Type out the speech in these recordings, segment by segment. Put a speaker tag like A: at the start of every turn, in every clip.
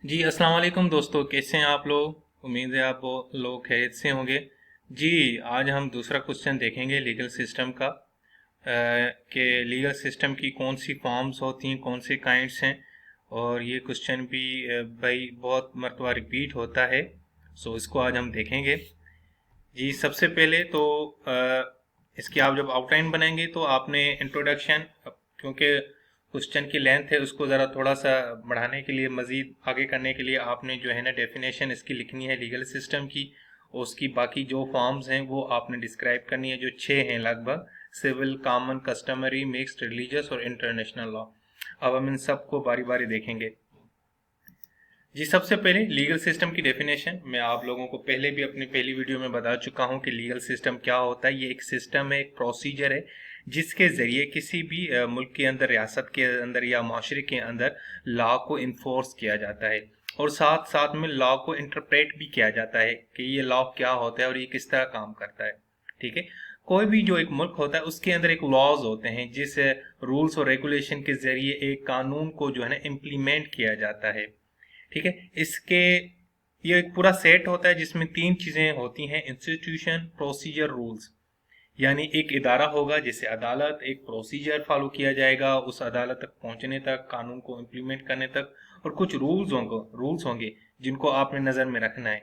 A: जी अस्सलाम वालेकुम दोस्तों, कैसे हैं आप लोग। उम्मीद है आप वो लोग खैरियत से होंगे। जी आज हम दूसरा क्वेश्चन देखेंगे लीगल सिस्टम का, कि लीगल सिस्टम की कौन सी फॉर्म्स होती हैं, कौन से काइंड्स हैं। और ये क्वेश्चन भी भाई बहुत मरतबा रिपीट होता है। सो इसको आज हम देखेंगे। जी सबसे पहले तो इसकी आप जब आउटलाइन बनाएंगे तो आपने इंट्रोडक्शन, क्योंकि क्वेश्चन की लेंथ है उसको ज़रा थोड़ा सा बढ़ाने के लिए, मज़ीद आगे करने के लिए आपने जो है ना डेफिनेशन इसकी लिखनी है लीगल सिस्टम की। और उसकी बाकी जो फॉर्म्स हैं वो आपने डिस्क्राइब करनी है, जो छः हैं लगभग: civil, common, customary, mixed, religious और इंटरनेशनल लॉ। अब हम इन सबको बारी बारी देखेंगे। जी सबसे पहले लीगल सिस्टम की डेफिनेशन मैं आप लोगों को पहले भी अपनी पहली वीडियो में बता चुका हूं कि लीगल सिस्टम क्या होता है। ये एक सिस्टम है, एक प्रोसीजर है जिसके ज़रिए किसी भी मुल्क के अंदर, रियासत के अंदर या माशरे के अंदर लॉ को इन्फोर्स किया जाता है। और साथ साथ में लॉ को इंटरप्रेट भी किया जाता है कि ये लॉ क्या होता है और ये किस तरह काम करता है। ठीक है। कोई भी जो एक मुल्क होता है उसके अंदर एक लॉज होते हैं, जिस रूल्स और रेगुलेशन के ज़रिए एक कानून को जो है ना इम्प्लीमेंट किया जाता है। ठीक है। इसके ये एक पूरा सेट होता है जिसमें तीन चीजें होती हैं: इंस्टीट्यूशन, प्रोसीजर, रूल्स। यानी एक इदारा होगा जैसे अदालत, एक प्रोसीजर फॉलो किया जाएगा उस अदालत तक पहुंचने तक, कानून को इम्प्लीमेंट करने तक। और कुछ रूल्स होंगे जिनको आपने नजर में रखना है।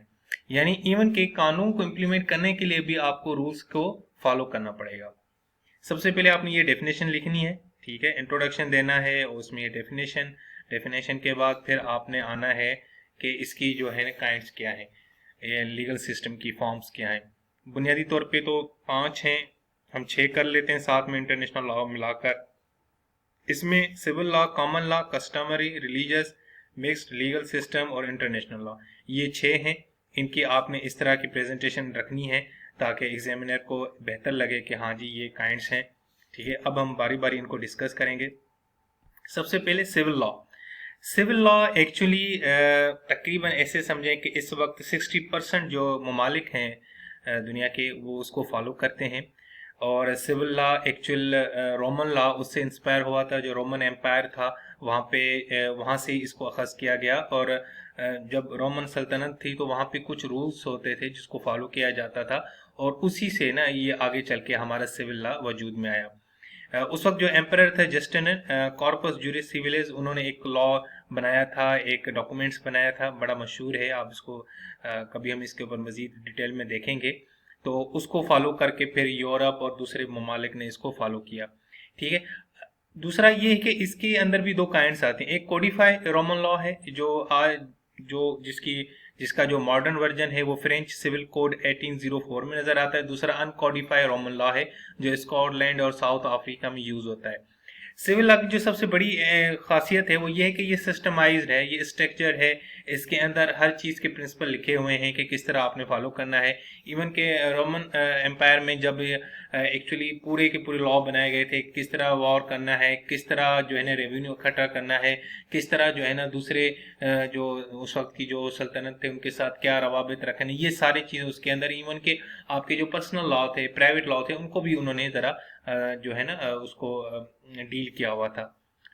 A: यानी इवन के कानून को इम्प्लीमेंट करने के लिए भी आपको रूल्स को फॉलो करना पड़ेगा। सबसे पहले आपने ये डेफिनेशन लिखनी है। ठीक है, इंट्रोडक्शन देना है और उसमें ये डेफिनेशन। डेफिनेशन के बाद फिर आपने आना है कि इसकी जो है काइंड्स क्या है, ये लीगल सिस्टम की फॉर्म्स क्या है। बुनियादी तौर पे तो पांच हैं, हम छह कर लेते हैं साथ में इंटरनेशनल लॉ मिलाकर। इसमें civil law, common law, customary, religious, mixed legal system और इंटरनेशनल लॉ, ये छह हैं। इनकी आपने इस तरह की प्रेजेंटेशन रखनी है ताकि एग्जामिनर को बेहतर लगे कि हाँ जी ये काइंड्स हैं। ठीक है, अब हम बारी बारी इनको डिस्कस करेंगे। सबसे पहले civil law. Civil law actually तकरीबन ऐसे समझें कि इस वक्त 60% जो ममालिक हैं दुनिया के, वो उसको फॉलो करते हैं। और civil law actual Roman law उससे इंस्पायर हुआ था, जो रोमन एम्पायर था वहाँ पे, वहाँ से इसको अखज़ किया गया। और जब रोमन सल्तनत थी तो वहाँ पे कुछ रूल्स होते थे जिसको फॉलो किया जाता था। और उसी से ना ये आगे चल के हमारा सिविल लॉ वजूद में आया। उस वक्त जो एम्परर थे जस्टिन, कॉर्पस जुरिस सिविलिस, उन्होंने एक लॉ बनाया था, एक डॉक्यूमेंट्स बनाया था, बड़ा मशहूर है। आप इसको कभी हम इसके ऊपर मजीद डिटेल में देखेंगे। तो उसको फॉलो करके फिर यूरोप और दूसरे ममालिक ने इसको फॉलो किया। ठीक है। दूसरा ये है कि इसके अंदर भी दो काइंड्स आते हैं। एक कोडिफाई रोमन लॉ है जो आज जो जिसकी जिसका जो मॉडर्न वर्जन है वो फ्रेंच सिविल कोड 1804 में नजर आता है। दूसरा अनकोडिफाई रोमन लॉ है जो स्कॉटलैंड और साउथ अफ्रीका में यूज होता है। सिविल लॉ की जो सबसे बड़ी खासियत है वो ये है कि ये सिस्टमाइज्ड है, ये स्ट्रक्चर है। इसके अंदर हर चीज़ के प्रिंसिपल लिखे हुए हैं कि किस तरह आपने फॉलो करना है। इवन के रोमन एम्पायर में जब एक्चुअली पूरे के पूरे लॉ बनाए गए थे, किस तरह वॉर करना है, किस तरह जो है ना रेवेन्यू इकट्ठा करना है, किस तरह जो है ना दूसरे जो उस वक्त की जो सल्तनत थे उनके साथ क्या रवाबित रखने, ये सारी चीज़ें उसके अंदर। इवन के आपके जो पर्सनल लॉ थे, प्राइवेट लॉ थे, उनको भी उन्होंने ज़रा जो है ना उसको डील किया हुआ था।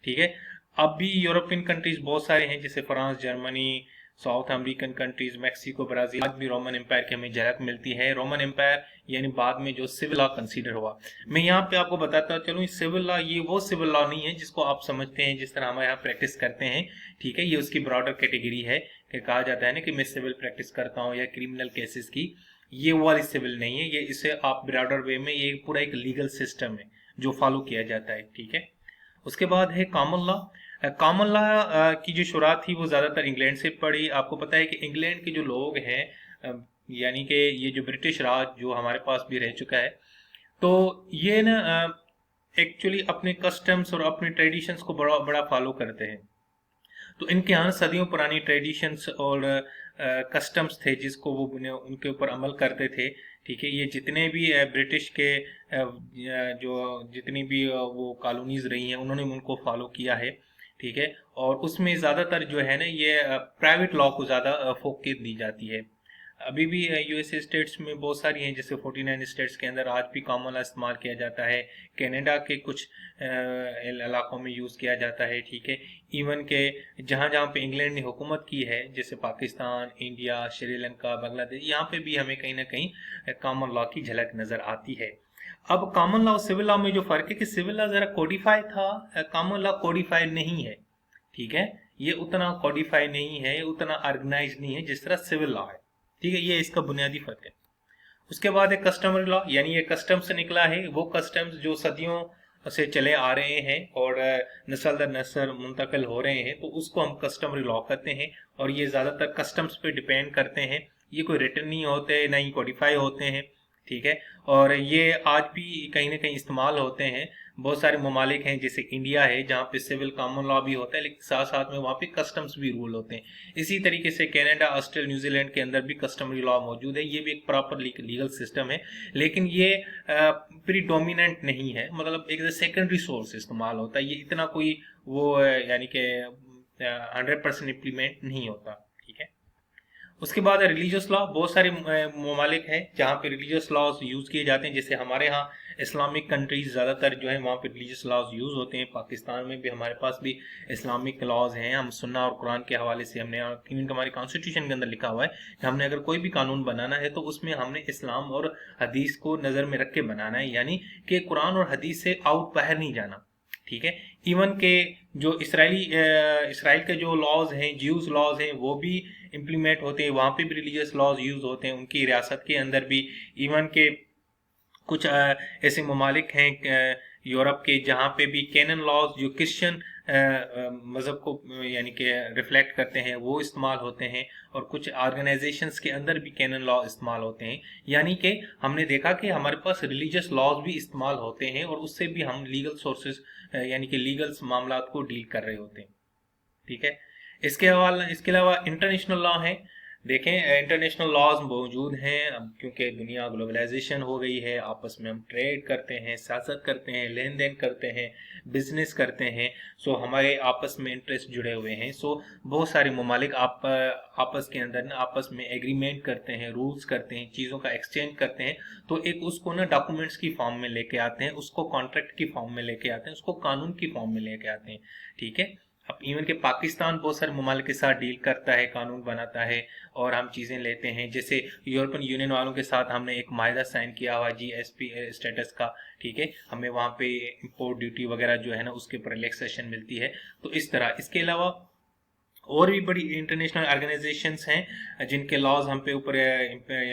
A: ठीक है। अब भी यूरोपियन कंट्रीज बहुत सारे हैं जैसे France, Germany, south American countries, Mexico, Brazil. आज भी रोमन एम्पायर की हमें झलक मिलती है। रोमन एम्पायर यानी बाद में जो सिविल लॉ कंसीडर हुआ। मैं यहाँ पे आपको बताता चलूँ, सिविल लॉ ये वो सिविल लॉ नहीं है जिसको आप समझते हैं जिस तरह हम यहाँ प्रैक्टिस करते हैं। ठीक है, ये उसकी ब्रॉडर कैटेगरी है कि कहा जाता है ना कि मैं सिविल प्रैक्टिस करता हूँ या क्रिमिनल केसेस की। ये वो वाली सिविल नहीं है, ये इसे आप ब्रॉडर वे में, ये पूरा एक लीगल सिस्टम है जो फॉलो किया जाता है। ठीक है। उसके बाद है कॉमन लॉ। कॉमन लॉ की जो शुरुआत थी वो ज़्यादातर इंग्लैंड से पड़ी। आपको पता है कि इंग्लैंड के जो लोग हैं, यानी कि ये जो ब्रिटिश राज जो हमारे पास भी रह चुका है, तो ये ना एक्चुअली अपने कस्टम्स और अपने ट्रेडिशंस को बड़ा बड़ा फॉलो करते हैं। तो इनके यहाँ सदियों पुरानी ट्रेडिशंस और कस्टम्स थे जिसको वो उनके ऊपर अमल करते थे। ठीक है। ये जितने भी ब्रिटिश के जो जितनी भी वो कॉलोनीज रही हैं उन्होंने उनको फॉलो किया है। ठीक है। और उसमें ज़्यादातर जो है ना ये प्राइवेट लॉ को ज़्यादा फोकस दी जाती है। अभी भी यूएस स्टेट्स में बहुत सारी हैं, जैसे 49 स्टेट्स के अंदर आज भी कॉमन लॉ इस्तेमाल किया जाता है। कनाडा के कुछ इलाकों में यूज़ किया जाता है, ठीक है। इवन के जहाँ जहाँ पे इंग्लैंड ने हुकूमत की है, जैसे पाकिस्तान, इंडिया, श्रीलंका, बांग्लादेश, यहाँ पे भी हमें कहीं ना कहीं कॉमन लॉ की झलक नज़र आती है। अब कॉमन लॉ और सिविल लॉ में जो फर्क है कि सिविल लॉ ज़रा कोडिफाई था, कॉमन लॉ कोडिफाइड नहीं है, ठीक है। ये उतना कोडिफाई नहीं है, उतना ऑर्गेनाइज नहीं है जिस तरह सिविल लॉ है, ठीक है। ये इसका बुनियादी फर्क है। उसके बाद है कस्टमरी लॉ, यानी ये कस्टम से निकला है, वो कस्टम्स जो सदियों से चले आ रहे हैं और नस्ल दर नस्ल मुंतकिल हो रहे हैं, तो उसको हम कस्टमरी लॉ कहते हैं। और ये ज़्यादातर कस्टम्स पे डिपेंड करते हैं, ये कोई रिटर्न नहीं होते, ना ही कोडिफाई होते हैं, ठीक है। और ये आज भी कहीं ना कहीं इस्तेमाल होते हैं। बहुत सारे ममालिक हैं जैसे इंडिया है, जहाँ पे सिविल कॉमन लॉ भी होता है, लेकिन साथ साथ में वहाँ पे कस्टम्स भी रूल होते हैं। इसी तरीके से कनाडा, ऑस्ट्रेलिया, न्यूजीलैंड के अंदर भी कस्टमरी लॉ मौजूद है। ये भी एक प्रॉपर लीगल सिस्टम है, लेकिन ये प्रीडोमिनेंट नहीं है, मतलब एक सेकेंडरी सोर्स इस्तेमाल होता है। ये इतना कोई वो यानी कि 100% इम्प्लीमेंट नहीं होता, ठीक है। उसके बाद रिलीजियस लॉ, बहुत सारे ममालिक हैं जहाँ पे रिलीजियस लॉज यूज़ किए जाते हैं। जैसे हमारे यहाँ इस्लामिक कंट्रीज ज़्यादातर जो है वहाँ पे रिलीजियस लॉज यूज़ होते हैं। पाकिस्तान में भी हमारे पास भी इस्लामिक लॉज हैं। हम सुन्ना और कुरान के हवाले से हमने इवन हमारे कॉन्स्टिट्यूशन के अंदर लिखा हुआ है कि हमने अगर कोई भी कानून बनाना है तो उसमें हमने इस्लाम और हदीस को नज़र में रख के बनाना है, यानी कि कुरान और हदीस से आउट बाहर नहीं जाना, ठीक है। इवन के जो इसराइल के जो लॉज हैं, ज्यूज लॉज हैं, वो भी इम्प्लीमेंट होते हैं, वहाँ पे भी रिलीजियस लॉज यूज होते हैं उनकी रियासत के अंदर भी। इवन के कुछ ऐसे ममालिक हैं यूरोप के जहाँ पे भी कैनन लॉज जो क्रिश्चियन मज़हब को यानी कि रिफ्लेक्ट करते हैं वो इस्तेमाल होते हैं। और कुछ ऑर्गेनाइजेशंस के अंदर भी कैनन लॉ इस्तेमाल होते हैं, यानी कि हमने देखा कि हमारे पास रिलीजियस लॉज भी इस्तेमाल होते हैं और उससे भी हम लीगल सोर्सेज यानी कि लीगल मामला को डील कर रहे होते हैं, ठीक है। इसके अलावा इंटरनेशनल लॉ है। देखें, इंटरनेशनल लॉज मौजूद हैं अब, क्योंकि दुनिया ग्लोबलाइजेशन हो गई है, आपस में हम ट्रेड करते हैं, सियासत करते हैं, लेन देन करते हैं, बिजनेस करते हैं। सो हमारे आपस में इंटरेस्ट जुड़े हुए हैं। सो बहुत सारे ममालिक आपस के अंदर ना आपस में एग्रीमेंट करते हैं, रूल्स करते हैं, चीज़ों का एक्सचेंज करते हैं। तो एक उसको ना डॉक्यूमेंट्स की फॉर्म में लेके आते हैं, उसको कॉन्ट्रैक्ट की फॉर्म में लेके आते हैं, उसको कानून की फॉर्म में लेके आते हैं, ठीक है। अब इवन के पाकिस्तान बहुत सारे ममालिक के साथ डील करता है, कानून बनाता है और हम चीज़ें लेते हैं। जैसे यूरोपियन यूनियन वालों के साथ हमने एक माहिदा साइन किया हुआ जीएसपी स्टेटस का, ठीक है। हमें वहाँ पे इंपोर्ट ड्यूटी वगैरह जो है ना उसके ऊपर रिलैक्सेशन मिलती है। तो इस तरह इसके अलावा और भी बड़ी इंटरनेशनल ऑर्गेनाइजेशंस हैं जिनके लॉज हम पे ऊपर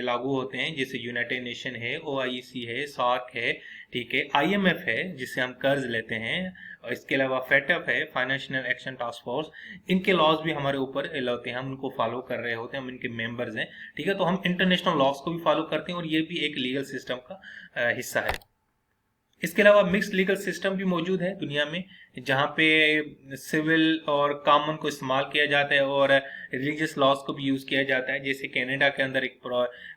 A: लागू होते हैं, जैसे यूनाइटेड नेशन है, ओआईसी है, सार्क है, ठीक है, आईएमएफ है जिससे हम कर्ज लेते हैं, और इसके अलावा फेटअप है, फाइनेंशियल एक्शन टास्क फोर्स। इनके लॉज भी हमारे ऊपर होते हैं, हम उनको फॉलो कर रहे होते हैं, हम इनके मेंबर्स हैं, ठीक है। तो हम इंटरनेशनल लॉज को भी फॉलो करते हैं और ये भी एक लीगल सिस्टम का हिस्सा है। इसके अलावा मिक्स्ड लीगल सिस्टम भी मौजूद है दुनिया में, जहाँ पे सिविल और कॉमन को इस्तेमाल किया जाता है और रिलीजियस लॉज को भी यूज़ किया जाता है। जैसे कनाडा के अंदर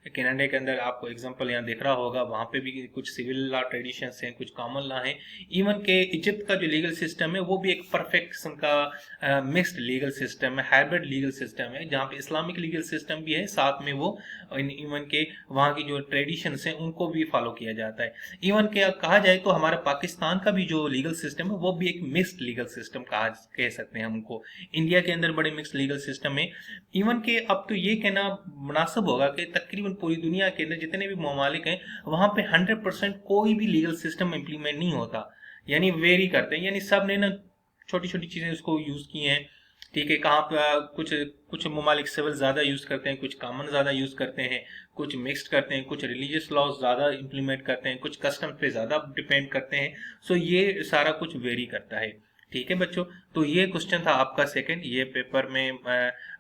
A: कनाडा के अंदर आपको एग्जांपल यहाँ दिख रहा होगा, वहाँ पे भी कुछ सिविल लॉ ट्रेडिशंस हैं, कुछ कॉमन लॉ हैं। इवन के इजिप्ट का जो लीगल सिस्टम है वो भी एक परफेक्ट किस्म का मिक्स्ड लीगल सिस्टम है, हाइब्रिड लीगल सिस्टम है, जहाँ पे इस्लामिक लीगल सिस्टम भी है, साथ में वो इवन के वहाँ की जो ट्रेडिशंस हैं उनको भी फॉलो किया जाता है। इवन के कहा जाए तो हमारा पाकिस्तान का भी जो लीगल सिस्टम है वो भी एक मिक्स्ड लीगल सिस्टम कह सकते हैं हम उनको। इंडिया के अंदर बड़े मिक्स्ड लीगल सिस्टम है। इवन के अब तो ये कहना मुनासिब होगा कि तकरीबन पूरी दुनिया के अंदर जितने भी ममालिक हैं वहां पे 100% कोई भी लीगल सिस्टम इम्प्लीमेंट नहीं होता, यानी वेरी करते हैं, यानी सब ने ना छोटी छोटी चीजें उसको यूज की हैं, ठीक है। कहाँ पर कुछ कुछ ममालिक सिविल ज़्यादा यूज़ करते हैं, कुछ कॉमन ज़्यादा यूज़ करते हैं, कुछ मिक्स्ड करते हैं, कुछ रिलीजियस लॉज ज़्यादा इंप्लीमेंट करते हैं, कुछ कस्टम पे ज़्यादा डिपेंड करते हैं। सो ये सारा कुछ वेरी करता है, ठीक है बच्चों। तो ये क्वेश्चन था आपका सेकंड, ये पेपर में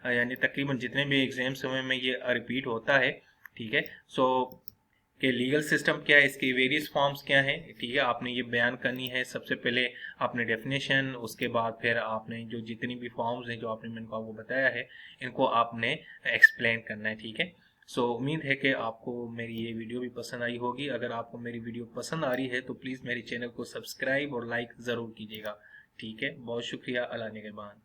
A: यानी तकरीबन जितने भी एग्जाम्स हुए में ये रिपीट होता है, ठीक है। सो कि लीगल सिस्टम क्या है, इसके वेरियस फॉर्म्स क्या हैं, ठीक है। आपने ये बयान करनी है, सबसे पहले आपने डेफिनेशन, उसके बाद फिर आपने जो जितनी भी फॉर्म्स हैं जो आपने मैंने को बताया है इनको आपने एक्सप्लेन करना है, ठीक है। सो उम्मीद है कि आपको मेरी ये वीडियो भी पसंद आई होगी। अगर आपको मेरी वीडियो पसंद आ रही है तो प्लीज़ मेरे चैनल को सब्सक्राइब और लाइक ज़रूर कीजिएगा, ठीक है। बहुत शुक्रिया। अल्लाह निगहबान।